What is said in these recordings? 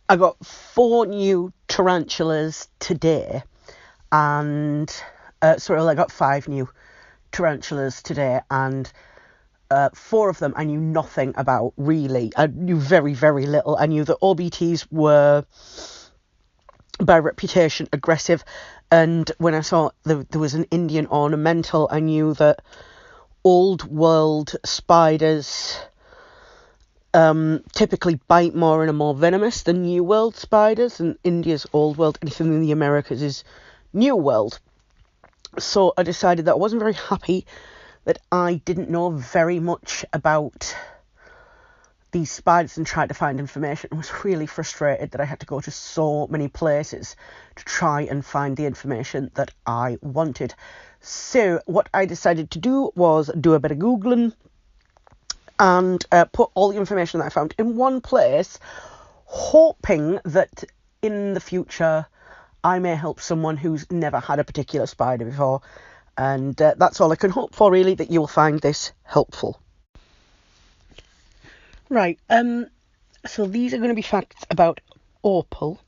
I got 4 new tarantulas today, and I got 5 new tarantulas today, and 4 of them I knew nothing about, really. I knew very, very little. I knew that OBTs were, by reputation, aggressive, and when I saw there was an Indian ornamental, I knew that old world spiders typically bite more and are more venomous than New World spiders, and India's Old World. Anything in the Americas is New World. So I decided that I wasn't very happy that I didn't know very much about these spiders and tried to find information. I was really frustrated that I had to go to so many places to try and find the information that I wanted. So what I decided to do was do a bit of Googling and put all the information that I found in one place, hoping that in the future I may help someone who's never had a particular spider before. And that's all I can hope for, really, that you will find this helpful. Right, so these are going to be facts about Opal,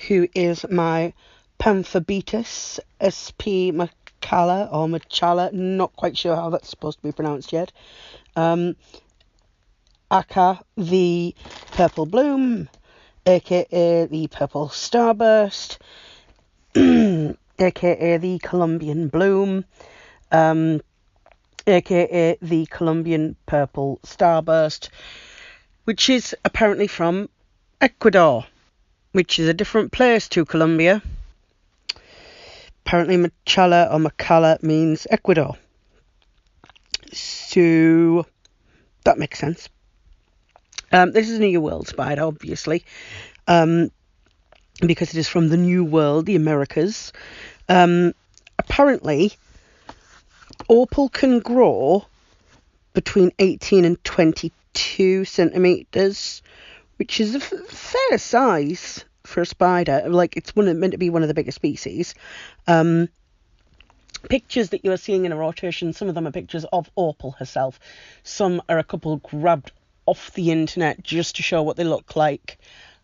who is my pamphobeteus, SP machala, or machala, not quite sure how that's supposed to be pronounced yet. Aka, the purple bloom, aka the purple starburst, aka the Colombian bloom, aka the Colombian purple starburst, which is apparently from Ecuador, which is a different place to Colombia. Apparently machala or machala means Ecuador. So that makes sense. This is a New World spider, obviously, because it is from the New World, the Americas. Apparently, Opal can grow between 18 and 22 centimetres, which is a fair size for a spider. Like, it's meant to be one of the bigger species. Pictures that you are seeing in a rotation, some of them are pictures of Opal herself. Some are a couple grabbed off the internet just to show what they look like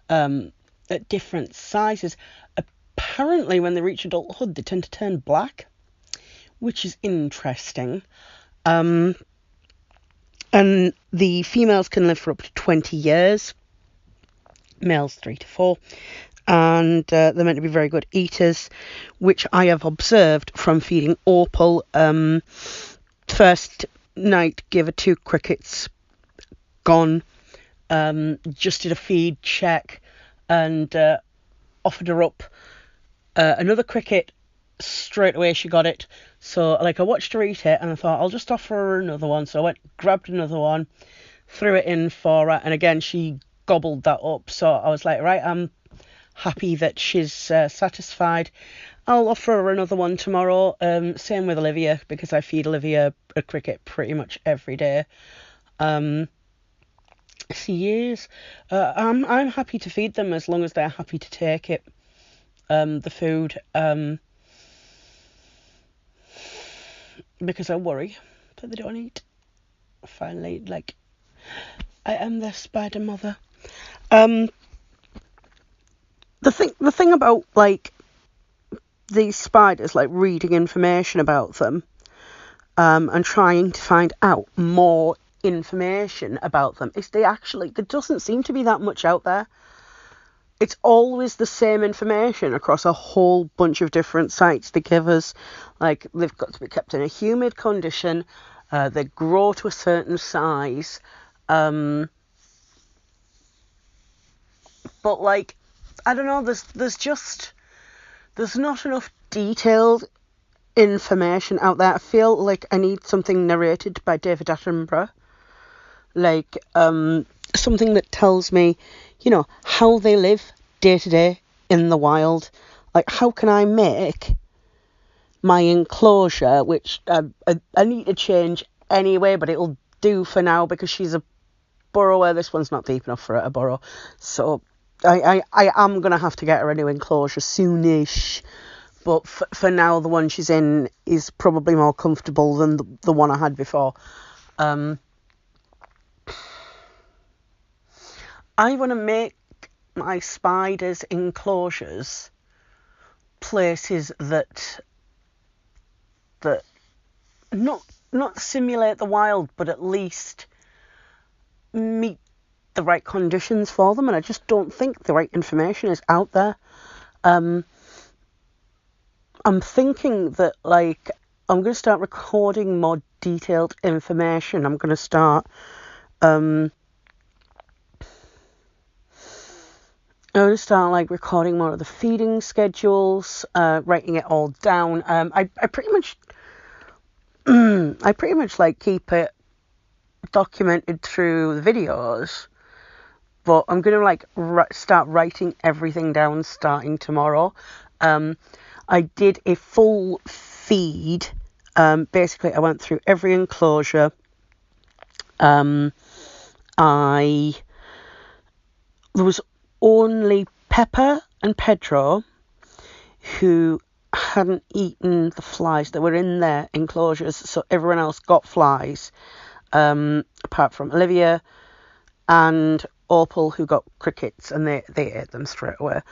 at different sizes. Apparently, when they reach adulthood, they tend to turn black, which is interesting. And the females can live for up to 20 years, males 3 to 4. And they're meant to be very good eaters, which I have observed from feeding Opal. First night, gave her 2 crickets, gone. Just did a feed check and offered her up another cricket. Straight away she got it. So I watched her eat it and I thought I'll just offer her another one. So I went, grabbed another one, threw it in for her, and again she gobbled that up. So I was like, right, I'm happy that she's satisfied. I'll offer her another one tomorrow. Same with Olivia, because I feed Olivia a cricket pretty much every day. She is. I'm happy to feed them as long as they're happy to take it. The food. Because I worry that they don't eat. Finally, I am their spider mother. The thing about these spiders, reading information about them, and trying to find out more information about them, is there doesn't seem to be that much out there. It's always the same information across a whole bunch of different sites. They give us, they've got to be kept in a humid condition, they grow to a certain size, but I don't know, there's not enough detailed information out there. I feel like I need something narrated by David Attenborough, something that tells me, how they live day to day in the wild. How can I make my enclosure, which I need to change anyway, but it'll do for now because she's a burrower. This one's not deep enough for her to burrow. So I am going to have to get her a new enclosure soonish. But for now, the one she's in is probably more comfortable than the one I had before. I want to make my spiders' enclosures places that not simulate the wild, but at least meet the right conditions for them, and I just don't think the right information is out there. I'm thinking that, like, I'm going to start recording more detailed information. I'm going to start like recording more of the feeding schedules, writing it all down. I pretty much like keep it documented through the videos, but I'm gonna like start writing everything down starting tomorrow. I did a full feed. Basically, I went through every enclosure. There was only Pepper and Pedro who hadn't eaten the flies that were in their enclosures, so everyone else got flies, apart from Olivia and Opal, who got crickets, and they ate them straight away.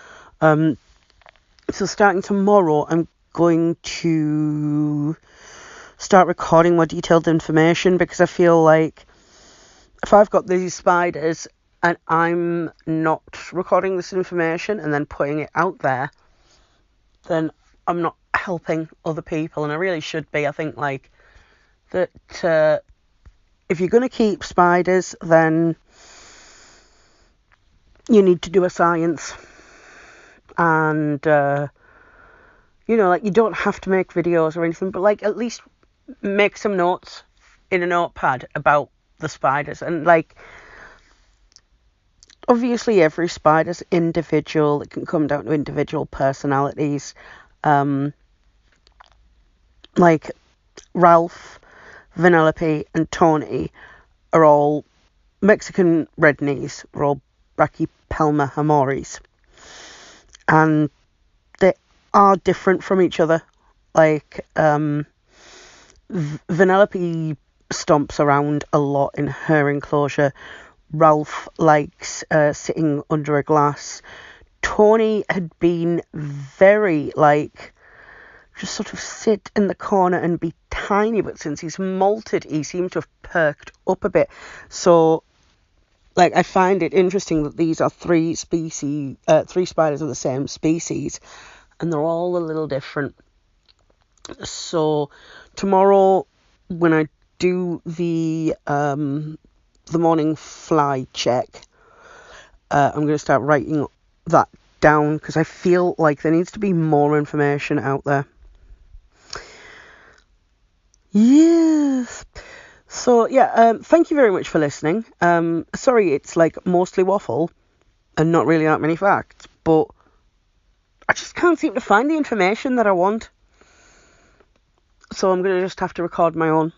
So starting tomorrow, I'm going to start recording more detailed information, because I feel like if I've got these spiders and I'm not recording this information and then putting it out there, then I'm not helping other people, and I really should be. I think like that if you're going to keep spiders, then you need to do a science, and like, you don't have to make videos or anything, but like at least make some notes in a notepad about the spiders. And like, obviously every spider's individual. It can come down to individual personalities. Like Ralph, Vanellope and Tony are all Mexican red knees. We're all Brachypelma hamoris, and they are different from each other. Like Vanellope stomps around a lot in her enclosure. Ralph likes sitting under a glass. Tony had been very like just sort of sit in the corner and be tiny, but since he's molted, he seems to have perked up a bit. So like, I find it interesting that these are three spiders of the same species, and they're all a little different. So tomorrow, when I do the morning fly check, I'm going to start writing that down, because I feel like there needs to be more information out there. Yes. So yeah, thank you very much for listening. Sorry it's like mostly waffle and not really that many facts, but I just can't seem to find the information that I want. So I'm going to just have to record my own.